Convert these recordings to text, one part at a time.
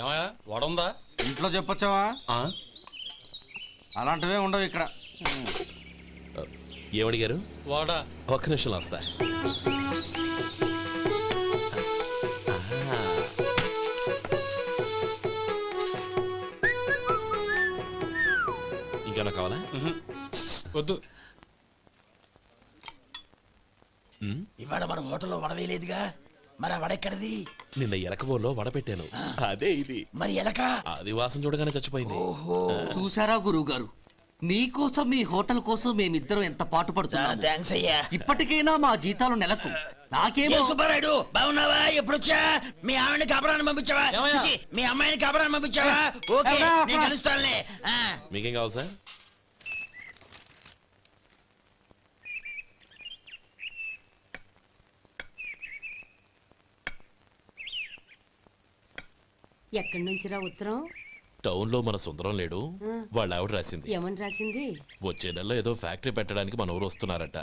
ఏమయ్యా వడుందా? ఇంట్లో చెప్పొచ్చావా? అలాంటివే ఉండవు ఇక్కడ. ఏమడిగారు? వాడా. ఒక్క నిమిషం వస్తా. ఇంకేనా కావాలా? వద్దు. ఇవాళ మన హోటల్లో వడవేయలేదుగా, మరి ఆ వడెక్కడిది? నిన్న ఎలకబోలో వడ పెట్టాను, అదే ఇది. మరి ఎలక అది వాసన చూడగానే చచ్చిపోయింది. చూసారా గురువు గారు, మీకోసం మీ హోటల్ కోసం మేమిద్దరం ఎంత పాటు పడుతున్నాం. థాంక్స్ అయ్యా. ఇప్పటికైనా మా జీతాలు నెలకు నాకేమో. సుబ్బారాయుడు బాగున్నావా? ఎప్పుడొచ్చా? మీ ఆవిడని కబరాన్ని పంపించావా? మీ అమ్మాయిని కబరాన్ని పంపించావా? ఓకే, నేను కలుస్తానులే. మీకేం కావాలి సార్? ఎక్కడి నుంచిరా ఉత్తరం? టౌన్ లో మన సుందరం లేడు, వాళ్ళ ఆవిడ రాసింది. ఏమని రాసింది? వచ్చే నెలలో ఏదో ఫ్యాక్టరీ పెట్టడానికి మన ఊరు వస్తున్నారట.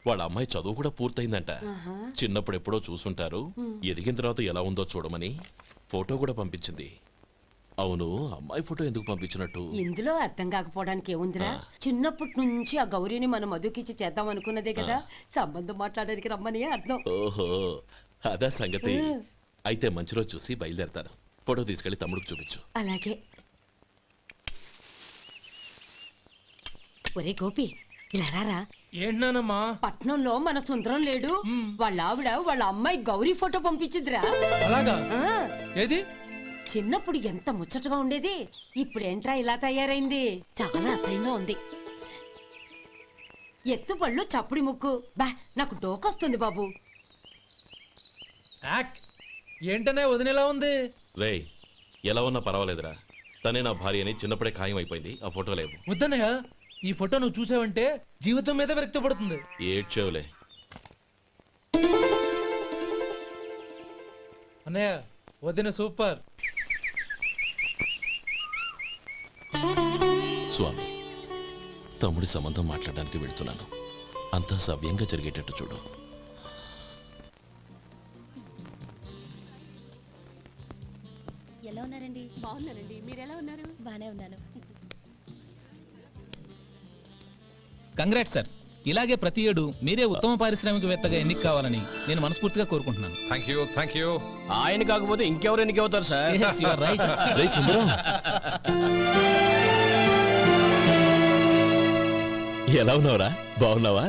వాళ్ళ అమ్మాయి చదువు కూడా పూర్తయిందంట. చిన్నప్పుడు ఎప్పుడో చూసుంటారు, ఎదిగిన తర్వాత ఎలా ఉందో చూడమని ఫోటో కూడా పంపించింది. అవును, అమ్మాయి ఫోటో ఎందుకు పంపించినట్టు? ఇందులో అర్థం కాకపోవడానికి ఏముందిరా, చిన్నప్పటి నుంచి ఆ గౌరీని మనం మధుకిచ్చి చేద్దాం అనుకున్నదే కదా, సంబంధం మాట్లాడడానికి రమ్మని అర్థం. ఓహో, అదా సంగతి. అయితే మంచి రోజు చూసి బయలుదేరతాను. ఫోటో తీసుకెళ్లి తమ్ముడికి చూపించు. అలాగే. ఒరే గోపి, ఇలా రారా. ఏంటన్నానమ్మా? పట్నంలో మన సుందరం లేడు, వాళ్ళ ఆవిడ వాళ్ళ అమ్మాయి గౌరీ ఫోటో పంపించిద్దిరా. అలాగా? ఏది? చిన్నప్పుడు ఎంత ముచ్చటగా ఉండేది, ఇప్పుడు ఏంట్రా ఇలా తయారైంది? చాలా అసహ్యంగా ఉంది. ఎత్తు పళ్ళు చప్పుడి ముక్కు, బా నాకు డోకొస్తుంది బాబు. ఏంటనే వదినేలా ఉంది? రే, ఎలా ఉన్నా పర్వాలేదురా, తనే నా భార్య అని చిన్నప్పుడే ఖాయం అయిపోయింది. ఆ ఫోటో లేవు. వద్దన్నయ్య, ఈ ఫోటో నువ్వు చూసావంటే జీవితం మీద వ్యక్తపడుతుంది. ఏడ్చేవులే. అన్నయ్య, వదిన సూపర్. స్వామి, తమ్ముడి సంబంధం మాట్లాడడానికి వెళ్తున్నాను. అంతా సవ్యంగా జరిగేటట్టు చూడు. ఎలా ఉన్నారండి? బాగున్నానండి, మీరు ఎలా ఉన్నారు? బానే ఉన్నాను. Congrats sir. ఇలాగే ప్రతి ఏడు మీరే ఉత్తమ పారిశ్రామికవేత్తగా ఎన్నిక కావాలని నేను మనస్ఫూర్తిగా కోరుకుంటున్నాను. Thank you. ఆయన కాకపోతే ఇంకెవరు ఎన్నిక అవుతారు సార్? ఎలా ఉన్నావురా? బాగున్నావా?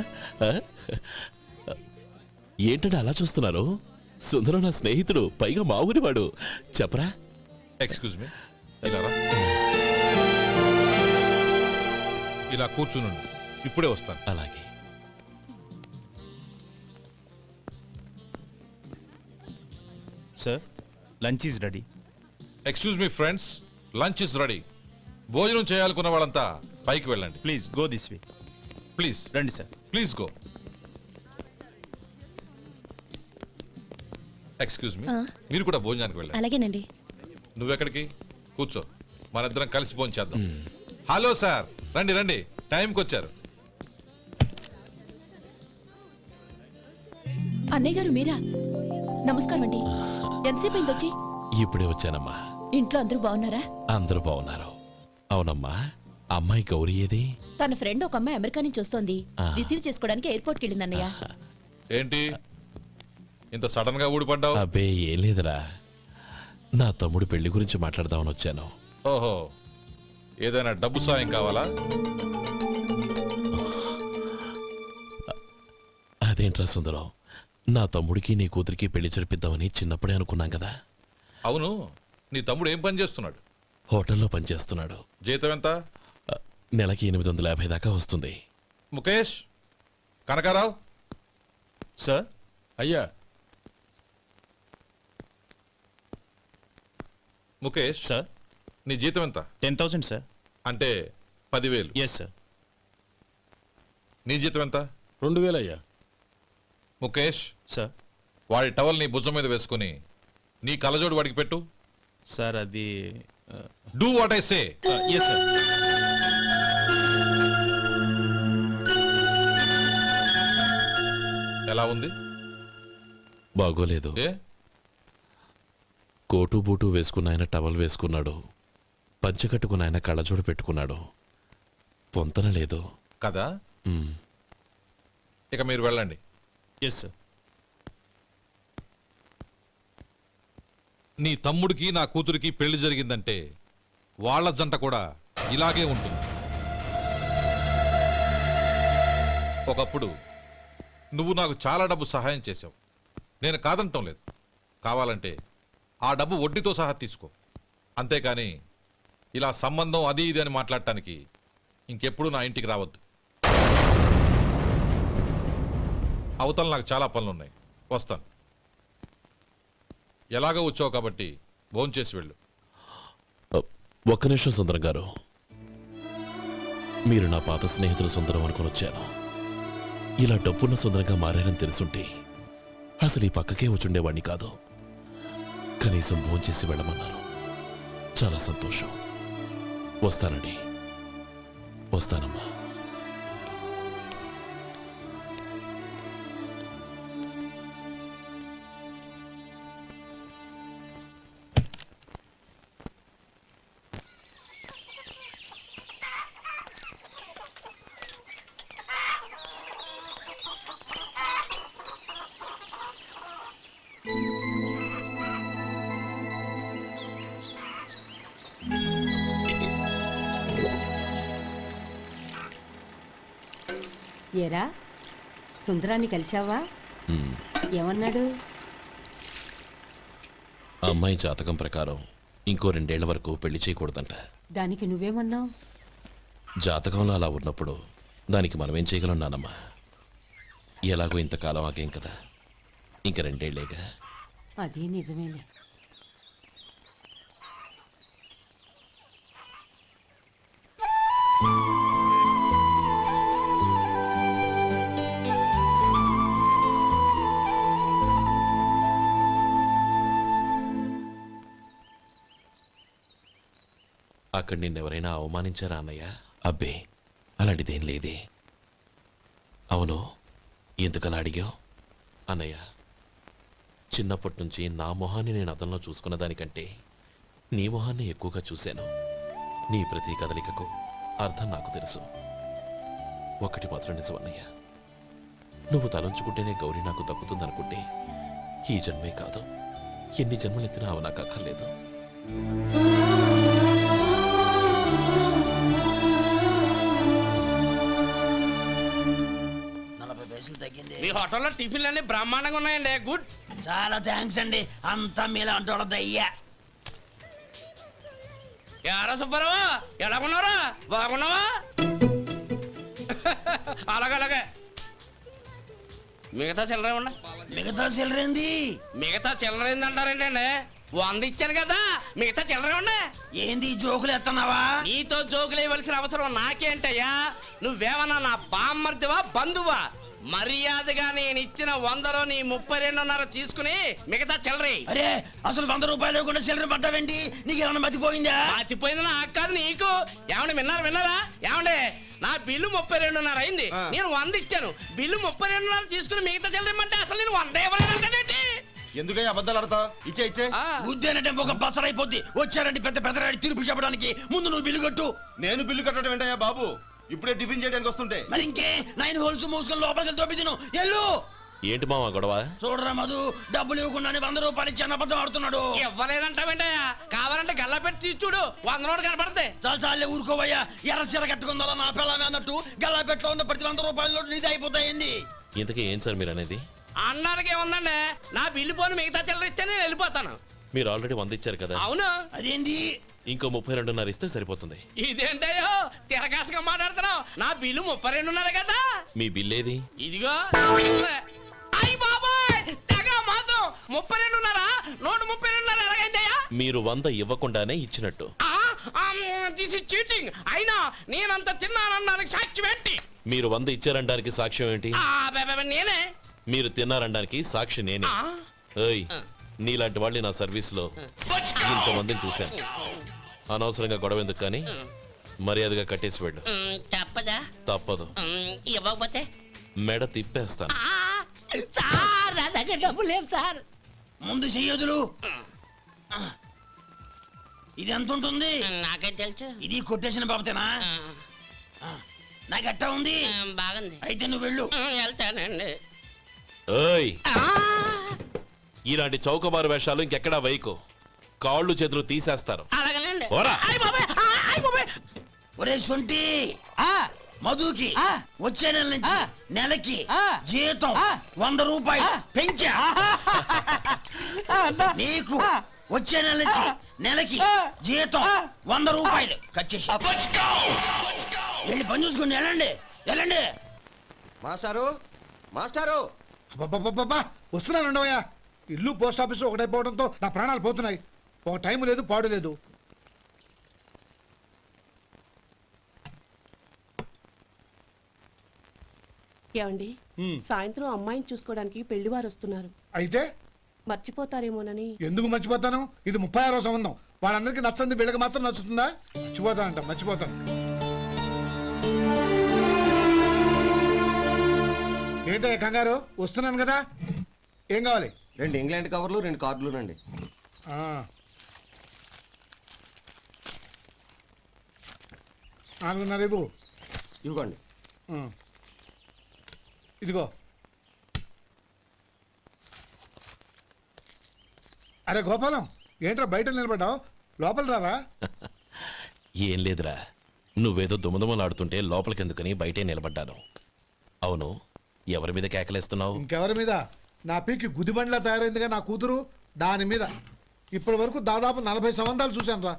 ఏంటంటే అలా చూస్తున్నారు? సుందరం నా స్నేహితుడు, పైగా మా ఊరివాడు. చెప్పరా? ఎక్స్క్యూజ్ మీ, ఇలా కూర్చునుండు, ఇప్పుడే వస్తాను. అలాగే. Sir, lunch is ready. Excuse me friends, lunch is ready. భోజనం చేయాలనుకున్న వాళ్ళంతా పైకి వెళ్ళండి. Please go this way. Please రండి sir. Please go. Excuse me, మీరు కూడా భోజనానికి వెళ్ళండి. అలాగేనండి. నువ్వెక్కడికి? కూర్చో, మన ఇద్దరం కలిసి భోజనం చేద్దాం. హలో సార్, రండి రండి, టైంకి వచ్చారు. అన్నయ్య గారు మీరా? నమస్కారం అండి. ఎంతసేపు అయింది వచ్చి? ఇప్పుడే వచ్చానమ్మా. ఇంట్లో అందరూ బాగున్నారా? అందరూ బాగున్నారు. అవునమ్మా, అమ్మాయి గౌరీ ఏది? తన ఫ్రెండ్ ఒక అమ్మాయి అమెరికా నుంచి వస్తోంది, రిసీవ్ చేసుకోవడానికి ఎయిర్పోర్ట్కి వెళ్ళింది అన్నయ్య. ఏంటి ఇంత సడన్ గా ఊడిపడ్డావు? అబ్బే ఏం లేదురా, నా తమ్ముడు పెళ్లి గురించి మాట్లాడదామని వచ్చాను. ఓహో, ఏదైనా డబ్బు సాయం కావాలా? అదేంట్రా సుందరం, నా తమ్ముడికి నీ కూతురికి పెళ్లి జరిపిద్దామని చిన్నప్పుడే అనుకున్నాం కదా. అవును, నీ తమ్ముడు ఏం పని చేస్తున్నాడు? హోటల్లో పనిచేస్తున్నాడు. జీతం ఎంత? నెలకి 850 దాకా వస్తుంది. ముఖేష్, కనకారావు. సార్. అయ్యా. ముఖేష్ సార్, నీ జీతం ఎంత? 10,000 సార్. అంటే 10,000. Yes sir. నీ జీతం ఎంత? 2,000 అయ్యా. ముఖేష్ సార్. వాడి టవల్ నీ భుజం మీద వేసుకుని నీ కళ్ళజోడు వాడికి పెట్టు. సార్ అది do what I say. Yes sir. ఎలా ఉంది? బాగోలేదు. ఏ? కోటు బూటు వేసుకున్న ఆయన టవల్ వేసుకున్నాడు, పంచె కట్టుకున్న ఆయన కళ్ళజోడు పెట్టుకున్నాడు. పొంతన లేదు. కదా మ్, ఇక మీరు వెళ్ళండి. Yes sir. నీ తమ్ముడికి నా కూతురికి పెళ్లి జరిగిందంటే వాళ్ళ జంట కూడా ఇలాగే ఉంటుంది. ఒకప్పుడు నువ్వు నాకు చాలా డబ్బు సహాయం చేశావు, నేను కాదంటం లేదు. కావాలంటే ఆ డబ్బు వడ్డీతో సహా తీసుకో. అంతేకాని ఇలా సంబంధం అది ఇది అని మాట్లాడటానికి ఇంకెప్పుడు నా ఇంటికి రావద్దు. అవతల నాకు చాలా పనులున్నాయి, వస్తాను. ఎలాగో వచ్చావు కాబట్టి భోంచేసి వెళ్ళు. ఒక్క నిమిషం సుందరం గారు. మీరు నా పాత స్నేహితులు సుందరం అనుకుని వచ్చాను. ఇలా డబ్బున్న సుందరంగా మారారని తెలుసుంటే అసలు ఈ పక్కకే వచ్చుండేవాణ్ణి కాదు. కనీసం భోంచేసి వెళ్ళమన్నారు. చాలా సంతోషం. వస్తానండి. వస్తానమ్మా. ఏరా సుందరాన్ని కలిశావా? మ్, ఏమన్నాడు? ఆ అమ్మాయి జాతకం ప్రకారం ఇంకో 2 ఏళ్ల వరకు పెళ్లి చేయకూడదంట. దానికి నువ్వేమన్నావు? జాతకంలో అలా ఉన్నప్పుడు దానికి మనమేం చేయగలం నానమ్మా? ఎలాగో ఇంతకాలం ఆగేం కదా, ఇంక 2 ఏళ్లేగా. అదే నిజమేలే. అక్కడ నిన్నెవరైనా అవమానించారా అన్నయ్య? అబ్బే, అలాంటిదేం లేదే. అవును, ఎందుకలా అడిగావు? అన్నయ్య, చిన్నప్పటి నుంచి నా మొహాన్ని నేను అతనిలో చూసుకున్న దానికంటే నీ మొహాన్ని ఎక్కువగా చూశాను. నీ ప్రతి కదలికకు అర్థం నాకు తెలుసు. ఒకటి మాత్రం నిజం అన్నయ్య, నువ్వు తలంచుకుంటేనే గౌరీ నాకు దక్కుతుందనుకుంటే ఈ జన్మే కాదు, ఎన్ని జన్మలెత్తినా అవి నాకు అక్కర్లేదు. మీ హోటల్లో టిఫిన్లు అన్ని బ్రహ్మాండంగా ఉన్నాయండి. గుడ్, చాలా థ్యాంక్స్ అండి. అంతా మీలా అంటాడు అయ్యా. యారా సుబ్బారావు, ఎలా ఉన్నారా? బాగున్నావా? అలాగే మిగతా చిల్లర ఉన్నా. మిగతా చిల్లరేంది? మిగతా చిల్లరేంది అంటారేంటండి? 100 ఇచ్చాను కదా, మిగతా చిల్లర ఉన్నా. ఏంది జోకులు ఎత్తన్నావా? నీతో జోకులు ఇవ్వాల్సిన అవసరం నాకేంటయ్యా? నువ్వేమన్నా నా బామ్మర్దివా, బంధువా? మర్యాదగా నేను ఇచ్చిన 100లో నీ 32.5 తీసుకుని మిగతా చిల్లరే. అరే, అసలు 100 రూపాయలు కూడా చిల్లర పడ్డావేంటి? నీకు ఏమన్నా మతిపోయిందా? మతిపోయింది నాకు కాదు, నీకు. ఏమండి విన్నారా? ఏమండి, నా బిల్లు 32.5 అయింది. నేను 100 ఇచ్చాను. బిల్లు 32.5 తీసుకుని మిగతా చిల్లరేమంటే అసలు నేను 100 ఇవ్వలేదంటే ఎందుకయ్యా అబద్ధాలు ఆడతావు? ఇచ్చే బుద్ధేనంటే ఒక బసరైపోద్ది. వచ్చారంటే పెద్ద పెద్దరాడి తీర్పు చెప్పడానికి ముందు నువ్వు బిల్లు కట్టు. నేను బిల్లు కట్టడం ఏంటయ్యా బాబు? ఇప్పుడే టిఫిన్ చేయడానికి వస్తుంటే. మరి ఇంకే 9 హోల్స్ మూసుకొని లోపలికి తోపి తిను. ఎల్లు. ఏంటి మావా గొడవ? చూడరా మధు, డబ్బులు ఇవ్వకుండానే 100 రూపాయలు ఇచ్చి అబద్ధం ఆడుతున్నాడు. ఇవ్వలేదంటావేంటయ్యా? కావాలంటే గల్లా పెట్టి తీసి చూడు, 100 నోటు కనపడతాయి. చాలే ఊరుకోవయ్యా. ఎర్ర చీర కట్టుకుందా నా పిల్లమే అన్నట్టు గల్లా పెట్లో ఉన్న ప్రతి 100 రూపాయల నోటు నీది అయిపోతాయింది. ఇంతకీ ఏం సార్ మీరు అనేది? అన్నానికి ఏముందండి, నా బిల్లు పోను మిగతా చిల్లర ఇస్తే నేను వెళ్ళిపోతాను. మీరు ఆల్రెడీ 100 ఇచ్చారు కదా. అవును. అదేంటి? ఇంకో 32.5 ఇస్తే సరిపోతుంది. ఇదేంటయ్యో తిరగాసుగా మాట్లాడుతున్నావు? నా బిల్లు 32.5 కదా. మీ బిల్ ఏది? ఇదిగో. అయ్య బాబాయ్, తెగ మాత్రం 32.5 నోటు 32.5 ఎలాగైందయ్యా? మీరు 100 ఇవ్వకుండానే ఇచ్చినట్టు. This is cheating. అయినా నేనంత తిన్నానన్నానికి సాక్ష్యం ఏంటి? మీరు 100 ఇచ్చారనడానికి సాక్ష్యం ఏంటి? నేనే. మీరు తిన్నారనడానికి సాక్షి నేనే. ఏయ్, నీలాంటి వాళ్ళని నా సర్వీస్ లో ఇంతమందిని చూశాను. అనవసరంగా గొడవ ఎందుకు కానీ మర్యాదగా కట్టేసి వెళ్ళు. తప్పదా? తప్పదు. ఇవ్వకపోతే మెడ తిప్పేస్తాను. సార్, నా దగ్గర డబ్బు లేదు సార్. ముందు చెయ్యదులు. ఇది ఎంత ఉంటుంది? నాకే తెలుసు. ఇది కొట్టేసిన బాబతేనా? నాకు ఎట్టా ఉంది? బాగుంది. అయితే నువ్వు వెళ్ళు. వెళ్తానండి. ఏయ్ ఇలాంటి చౌకబారు వేషాలు ఇంకెక్కడా వైకు కాళ్ళు చేతులు తీసేస్తారు అలాగేనండి. పోరా. ఒరే సొంటి, మధుకి వచ్చే నెల నుంచి నెలకి జీతం 100 రూపాయలు పెంచా. నీకు వచ్చే నెల నుంచి నెలకి జీతం 100 రూపాయలు కట్ చేసి వెళ్ళి పని చూసుకుని వెళ్ళండి వెళ్ళండి. మాస్టారు మాస్టారు అబ్బబ్బబ్బబ్బా! వస్తున్నాను ఉండవయ్యా. ఇల్లు పోస్ట్ ఆఫీసు ఒకటైపోవడంతో నా ప్రాణాలు పోతున్నాయి. ఒక టైం లేదు పాడు లేదు. ఏమండి సాయంత్రం అమ్మాయిని చూసుకోవడానికి పెళ్లివారు వస్తున్నారు. అయితే మర్చిపోతారేమోనని. ఎందుకు మర్చిపోతాను? ఇది 36వ సంబంధం. వాళ్ళందరికీ నచ్చంది వీళ్ళకి మాత్రం నచ్చుతుందా? మర్చిపోతానంట మర్చిపోతాను. ఏంటయ్యా కంగారు? వస్తున్నాను కదా. ఏం కావాలి? 2 ఇంగ్లాండ్ కవర్లు 2 కార్డులు రండి. ఆ. 4:30 ఇవ్వు. ఇవ్వండి. ఇదిగో. అరే గోపాలం, ఏంట్రా బయట నిలబడ్డావు? లోపల రారా. ఏం లేదురా నువ్వేదో దుమదుమలాడుతుంటే లోపలికెందుకని బయటే నిలబడ్డాను. అవును ఎవరి మీద కేకలేస్తున్నావు? ఇంకెవరి మీద? నా పీకి గుదిబండ్లా తయారైందిగా నా కూతురు, దాని మీద. ఇప్పటి వరకు దాదాపు 40 సంబంధాలు చూశాను రా.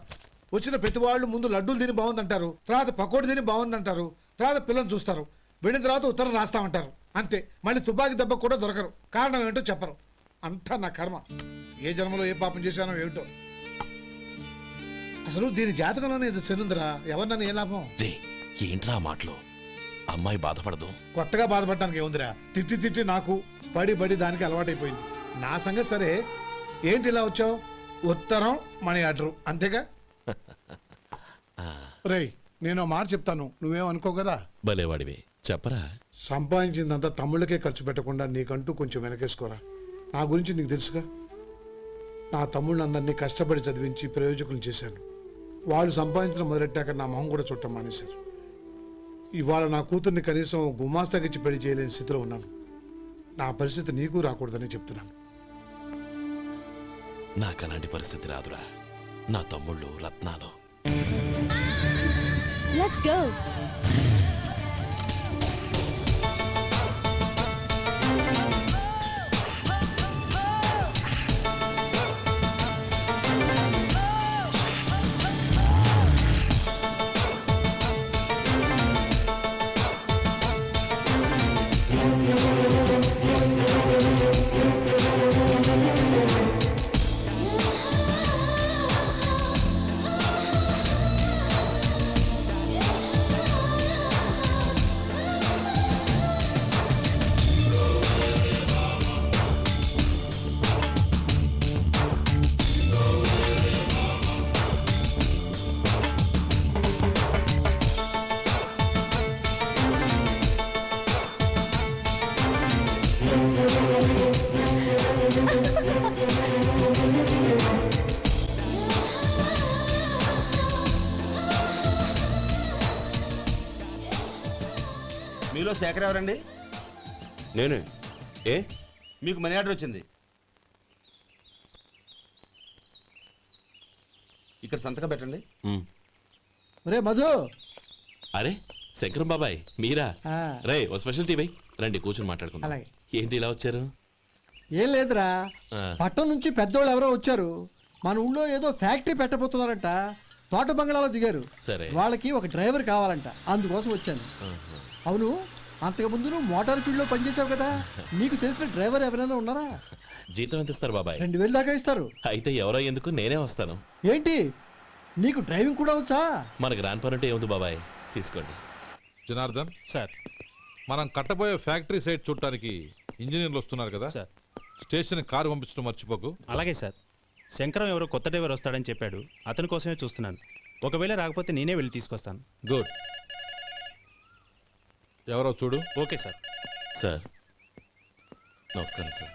వచ్చిన ప్రతి వాళ్ళు ముందు లడ్డూలు తిని బాగుందంటారు, తర్వాత పకోడి తిని బాగుందంటారు, తర్వాత పిల్లలు చూస్తారు, వెళ్ళిన తర్వాత ఉత్తరం రాస్తామంటారు. అంతే. మళ్ళీ తుపాకీ దెబ్బ కూడా దొరకరు. కారణం ఏంటో చెప్పరు. అంతా నా కర్మ. ఏ జన్మలో ఏ పాపం చేశానో ఏమిటో. అసలు దీని జాతకంలోనే ఇది చెల్లుందిరా. ఎవరినన్నా ఏ లాభం? రే ఏంట్రా ఆ మాటలు? అమ్మాయి బాధపడదు. కొత్తగా బాధపడటానికి ఏముందిరా? తిట్టి తిట్టి నాకు పడి పడి దానికి అలవాటైపోయింది. నా సంగతి సరే, ఏంటి ఇలా వచ్చావు? ఉత్తరం మనీ ఆర్డరు అంతేగా? రేయ్ నేను ఓ మాట చెప్తాను, నువ్వేమనుకో కదా. భలేవాడివి చెప్పరా. సంపాదించిందంతా తమ్ముళ్ళకే ఖర్చు పెట్టకుండా నీకంటూ కొంచెం వెనకేసుకోరా. నా గురించి నీకు తెలుసుగా. నా తమ్ముళ్ళందరినీ కష్టపడి చదివించి ప్రయోజకులు చేశాను. వాళ్ళు సంపాదించడం మొదలెట్టాక నా మొహం కూడా చుట్టం మానేశారు. ఇవాళ నా కూతుర్ని కనీసం గుమాస్తాకిచ్చి పెళ్లి చేయలేని స్థితిలో ఉన్నాను. నా పరిస్థితి నీకు రాకూడదని చెప్తున్నాను. నాకు అలాంటి పరిస్థితి రాదురా. నా తమ్ముళ్ళు రత్నాలు. Let's go. మీలో శేఖర్ ఎవరండి? నేనే. ఏ మీకు మనీ ఆర్డర్ వచ్చింది. ఇక్కడ సంతకం పెట్టండి. రే మధు. అరే శంకరం బాబాయ్ మీరా? రే ఓ స్పెషల్ టీ బై రండి కూర్చొని మాట్లాడుకుందాం. అలాగే. ఏంటి ఇలా వచ్చారు? ఏం లేదురా, ఆ, పట్టణం నుంచి పెద్దోళ్ళు ఎవరో వచ్చారు. మన ఊళ్ళో ఏదో ఫ్యాక్టరీ పెట్టబోతున్నారంట. తోట బంగ్లాలో దిగారు. సరే. వాళ్ళకి ఒక డ్రైవర్ కావాలంట, అందుకోసం వచ్చాను. ఆహా. అవును, అంతకు ముందు నువ్వు మోటార్ ఫీల్డ్ లో పనిచేసావు కదా, నీకు తెలిసిన డ్రైవర్ ఎవరైనా ఉన్నారా? జీతం ఎంత ఇస్తారు బాబాయ్? 2000 దాకా ఇస్తారు. అయితే ఎవరో ఎందుకు నేనే వస్తాను. ఏంటి, నీకు డ్రైవింగ్ కూడా వచ్చా? మన గ్రాండ్ పర్ అంటే ఏముంది బాబాయ్, తీసుకోండి. జనార్దన్ సార్. మనం కట్టబోయే ఫ్యాక్టరీ సైట్ చూడటానికి ఇంజనీర్లు వస్తున్నారు కదా సార్. స్టేషన్ కారు పంపించడం మర్చిపోకు. అలాగే సార్. శంకరం ఎవరో కొత్త డ్రైవర్ వస్తాడని చెప్పాడు, అతని కోసమే చూస్తున్నాను. ఒకవేళ రాకపోతే నేనే వెళ్ళి తీసుకొస్తాను. గుడ్. ఎవరో చూడు. Okay sir. సార్ నమస్కారం సార్.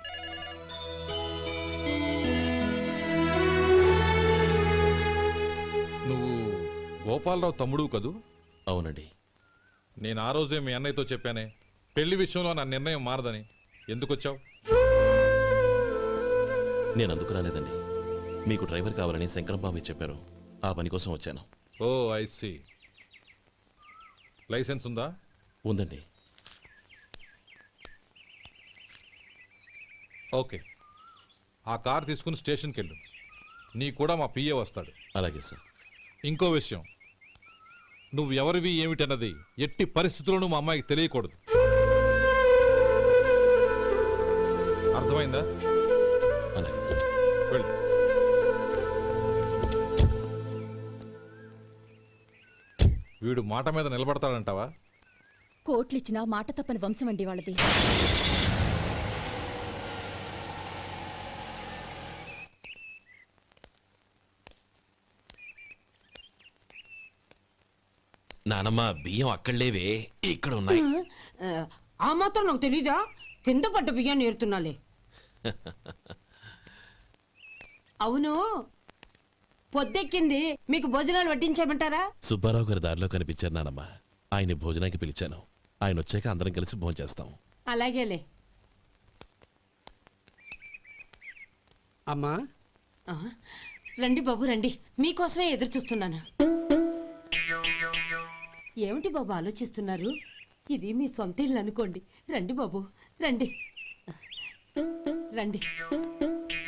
గోపాలరావు తమ్ముడు కదూ? అవునండి. నేను ఆ రోజే మీ అన్నయ్యతో చెప్పానే, పెళ్లి విషయంలో నా నిర్ణయం మారదని. ఎందుకు వచ్చావు? నేను అందుకు రాలేదండి. మీకు డ్రైవర్ కావాలని శంకరం బాబు చెప్పారు. ఆ పని కోసం వచ్చాను. ఓ ఐ సీ. లైసెన్స్ ఉందా? ఉందండి. ఓకే, ఆ కార్ తీసుకుని స్టేషన్కి వెళ్ళు. నీ కూడా మా పిఏ వస్తాడు. అలాగే సార్. ఇంకో విషయం, నువ్వు ఎవరివి ఏమిటన్నది ఎట్టి పరిస్థితుల్లోనూ మా అమ్మాయికి తెలియకూడదు. అర్థమైందా? అలాగే సార్. వెళ్ళు. వీడు మాట మీద నిలబడతాడంటావా? కోట్లిచ్చినా మాట తప్పని వంశం అండి వాళ్ళది. నానమ్మ, బియ్యం అక్కడలేవే, ఇక్కడ ఉన్నాయి. ఆ మాత్రం నాకు తెలీదా? కింద పడ్డ బియ్యాన్ని ఏరుతున్నాలే. అవును, పొద్దెక్కింది, మీకు భోజనాలు వడ్డించమంటారా? సుబ్బారావు గారి దారిలో కనిపించారు నానమ్మ. ఆయన భోజనానికి పిలిచాను. ఆయన వచ్చాక అందరం కలిసి భోంచేస్తాం. అలాగేలే. అమ్మా, రండి బాబు రండి, మీకోసమే ఎదురు చూస్తున్నాను. ఏమిటి బాబు ఆలోచిస్తున్నారు? ఇది మీ సొంత ఇల్లు అనుకోండి. రండి బాబు రండి రండి.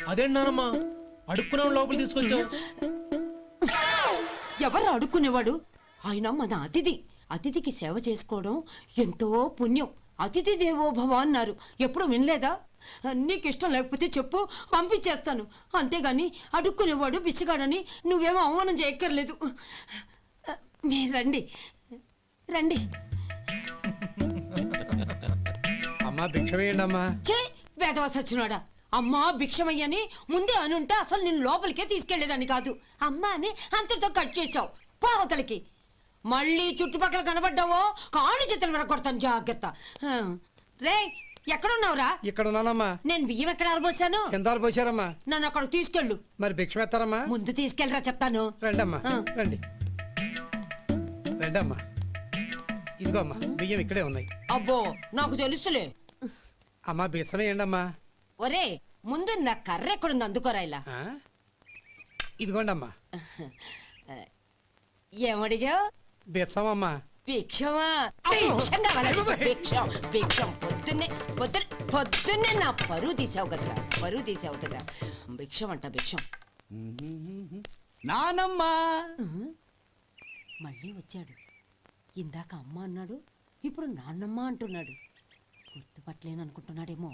అదేంటి నానమ్మా, అడుక్కునే లోపల తీసుకొచ్చావు? ఎవరు అడుక్కునేవాడు? ఆయన మన అతిథి. అతిథికి సేవ చేసుకోవడం ఎంతో పుణ్యం. అతిథి దేవో భవ అన్నారు. ఎప్పుడు వినలేదా? నీకు ఇష్టం లేకపోతే చెప్పు, పంపించేస్తాను. అంతేగాని అడుక్కునేవాడు బిచ్చగాడని నువ్వేమో అవమానం చేయక్కర్లేదు. మీరు రండి రండి. అమ్మా భిక్షమేయండి అమ్మా. చే వేదవ సచ్చినోడా, అమ్మా భిక్షమయ్యని ముందే అనుంటే అసలు నిన్ను లోపలికే తీసుకెళ్లేదని కాదు. అమ్మా అని అంతటితో కట్ చేసావు. పోవతలకి మళ్ళీ చుట్టుపక్కల కనబడ్డావో కాళ్ళు చేతులు విరగొడతాను, జాగ్రత్త. రే, ఎక్కడున్నావురా? ఇక్కడ ఉన్నానమ్మా. నేను బియ్యం ఎక్కడ ఆరబోసాను? కిందాలు పోసారమ్మా. నన్ను అక్కడ తీసుకెళ్ళు. మరి భిక్షం ఎత్తారమ్మా? ముందు తీసుకెళ్ళరా చెప్తాను. రండమ్మా, రండి రండమ్మా. ఇదిగో అమ్మా, బియ్యం ఇక్కడే ఉన్నాయి. అబ్బో, నాకు తెలుసులే. అమ్మా బిచ్చమేయండి అమ్మా. ఒరే, ముందు నా కర్ర ఎక్కడుంది, అందుకోరా ఇలా. ఇదిగోండి అమ్మా. ఏమడిగా? బిచ్చమమ్మా. భిక్షమా? భిక్షం కావాలండి, భిక్షం భిక్షం. పొద్దున్నే నా పరువు తీసావు కదరా, పరువు తీసావు కదా. భిక్షం అంట, భిక్షం. నానమ్మా మళ్ళీ వచ్చాడు. ఇందాక అమ్మ అన్నాడు, ఇప్పుడు నాన్నమ్మ అంటున్నాడు. గుర్తుపట్టలేననుకుంటున్నాడేమో.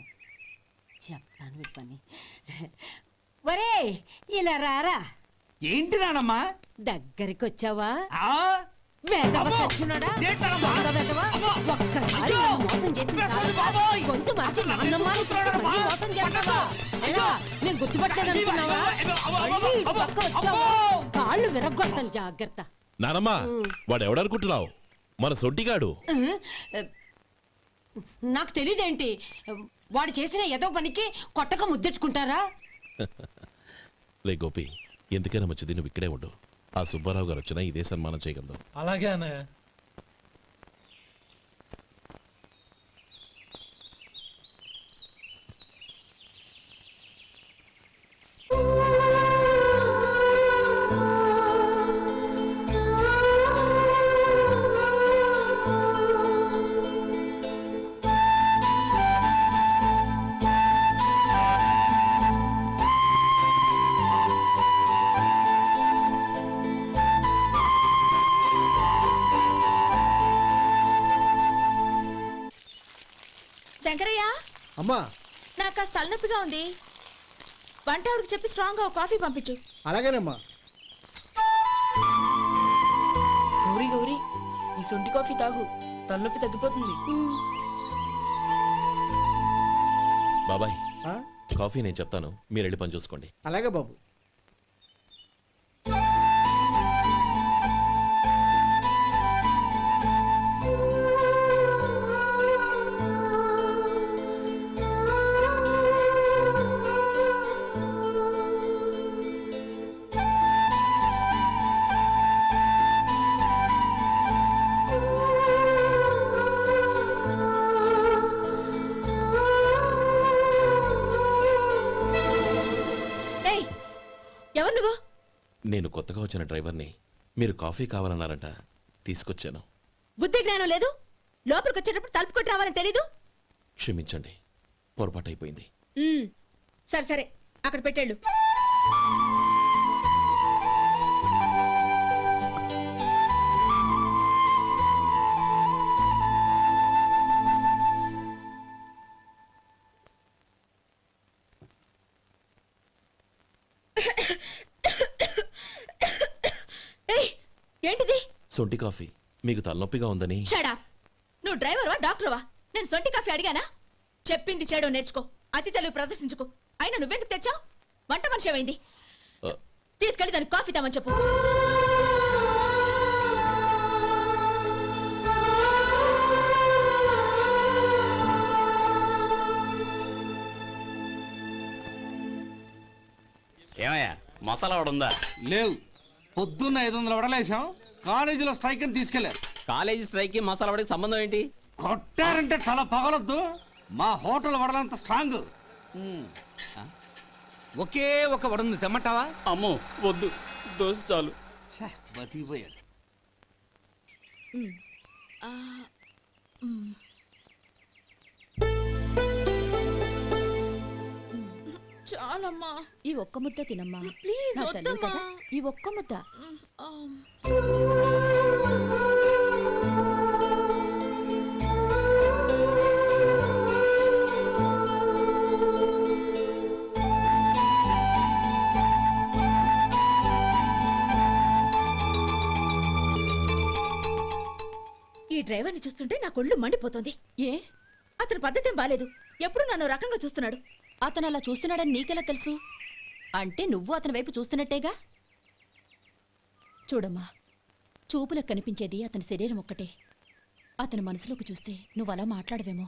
చెప్తాను వీడి పని. ఒరే, ఇలా రారా. ఏంటి నానమ్మా? దగ్గరికి వచ్చావా? వేదవ సచ్చినోడా, దొంగ వేదవ. ఒక్కసారి నన్ను మోసం చేసింది చాలు. గొంతు మార్చి నాన్నమ్మ అని పిలిచి మళ్ళీ మోసం చేస్తావా? ఎలా? నేను గుర్తుపట్టలేదనుకున్నావా? మళ్ళీ ఇటు పక్క వచ్చావా? కాళ్ళు విరగ్గొడతాను, జాగ్రత్త. నానమ్మ, వాడు ఎవడనుకుంటున్నావు? మన సొంటిగాడు. నాకు తెలియదేంటి? వాడు చేసిన ఏదో పనికి కొట్టక ముద్దెట్టుకుంటారా? లే గోపి, ఎందుకైనా మంచిది నువ్వు ఇక్కడే ఉండు. ఆ సుబ్బారావు గారు వచ్చినా ఇదే సన్మానం చేయగలదు. అలాగే అన్నయ్య. శంకరయ్య, అమ్మా. నాకు కాస్త తలనొప్పిగా ఉంది. వంట ఆవిడకి చెప్పి స్ట్రాంగ్ గా కాఫీ పంపించు. అలాగేనమ్మా. గౌరీ గౌరీ, ఈ సొంటి కాఫీ తాగు, తలనొప్పి తగ్గిపోతుంది. బాబాయ్, కాఫీ నేను చెప్తాను, మీరు వెళ్ళి పని చూసుకోండి. అలాగే బాబు. నేను కొత్తగా వచ్చిన డ్రైవర్ని. మీరు కాఫీ కావాలన్నారంట, తీసుకొచ్చాను. బుద్ధి జ్ఞానం లేదు. లోపలికి వచ్చేటప్పుడు తలుపు కొట్టి రావాలని తెలీదు. క్షమించండి, పొరపాటు అయిపోయింది. సరే సరే, అక్కడ పెట్టేళ్ళు. ఏయ్, ఏంటిది? సొంటి కాఫీ. మీకు తలనొప్పిగా ఉందని. షడా, నువ్వు డ్రైవర్వా డాక్టర్వా? నేను సొంటి కాఫీ అడిగానా? చెప్పింది చేయడం నేర్చుకో, అతి తెలివి ప్రదర్శించుకో. అయినా నువ్వెందుకు తెచ్చావు? వంట మనిషి ఏమైంది? తీసుకెళ్ళి దానికి కాఫీ తామని చెప్పు. ఏమయ్యా, మసాలా వడ ఉందా? లేవు. పొద్దున్న 500 వడలేసాం, కాలేజీలో స్ట్రైక్ అని తీసుకెళ్లారు. కాలేజీ స్ట్రైక్ కి మసాలా వడకి సంబంధం ఏంటి? కొట్టారంటే తల పగలొద్దు. మా హోటల్ వడలంత స్ట్రాంగ్. ఒకే ఒక వడుంది, తెమ్మంటావా? అమ్మో వద్దు, దోశ చాలు. బతికిపోయాడు. చాలమ్మా, ఈ ఒక్క ముద్ద తినమ్మా. ప్లీజ్ నా తల్లి వద్దమ్మా. కదా, ఈ ఒక్క ముద్ద. ఈ డ్రైవర్ని చూస్తుంటే నా కొళ్ళు మండిపోతుంది. ఏ, అతని పద్ధతి ఏం బాలేదు. ఎప్పుడు నన్ను రకంగా చూస్తున్నాడు. అతను అలా చూస్తున్నాడని నీకెలా తెలుసు? అంటే నువ్వు అతని వైపు చూస్తున్నట్టేగా. చూడమ్మా, చూపులకు కనిపించేది అతని శరీరం ఒక్కటే. అతని మనసులోకి చూస్తే నువ్వు అలా మాట్లాడవేమో.